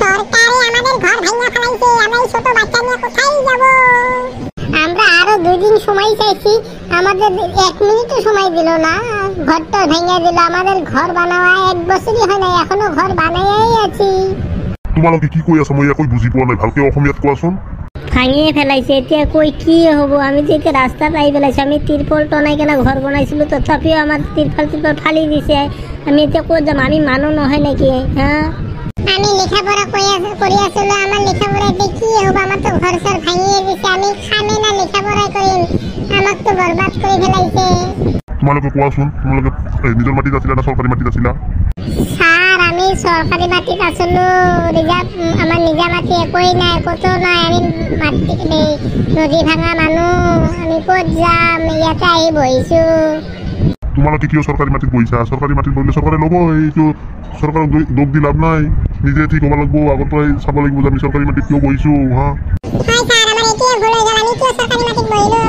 সরকারে আমাদের ঘর ভাঙা ফেলাইছে, আমরা এই ছোট বাচ্চা নিয়ে কোথায় যাব? আমরা আরো 2 দিন সময় চাইছি, আমাদের 1 মিনিটও সময় দিল না, ঘরটা ভেঙে দিল। আমাদের ঘর বানাওয়া 1 বছরই হয় না, এখনো ঘর বানাইয়াই আছি। তোমালোকে কি কই আছো? মই একই বুঝি পোৱা নাই, ভালকে অসমীয়াত কোৱাচোন। ভাঙিয়ে ফেলাইছে, এতিয়া কই কি হব? আমি যে এতিয়া রাস্তাত আহি পেলাইছো, আমি তিরপল টনাই কেনে ঘর বনাইছিলো, তথাপিও আমার তিরপাল ফালি দিছে। আমি এতিয়া ক'ত যাম? আমি মানুহ নহয় নাকি? হ্যাঁ, আমি লেখাপড়া করি আসলে, আমার লেখাপড়া কি হব? আমার তো ঘর সর ভাঙিয়ে দিছে, আমি খামে না লেখাপড়া করিম, আমাক তো বরবাদ করে ফেলাইছে। তোমালোকে কোৱাচোন, তোমালোকে নিজৰ মাটিত আছিলা না চৰকাৰী মাটিত আছিলা? স্যার আমি সরকারি মাটিত আসলো, রিজার্ভ আমার নিজা মাটি একই নাই, কত নাই। আমি মাটি নদী ভাঙা মানুহ, আমি ক'ত যাম? ইয়াতে আহি বহিছো। তোমালোকে কিয় চৰকাৰী মাটিত বহিছা? চৰকাৰী মাটিত বহিলে চৰকাৰে ল'ব, এইটো চৰকাৰক দোষ দি লাভ নাই, নিজে ঠিক হ'ব লাগিব। আগৰ পৰাই চাব লাগিব যে আমি চৰকাৰী মাটিত কিয় বহিছো। হা হয় স্যাৰ, আমাৰ এটিএম ভুল হয়ে গেল, আমি কিয় সৰকাৰি মাটিত বহিলো?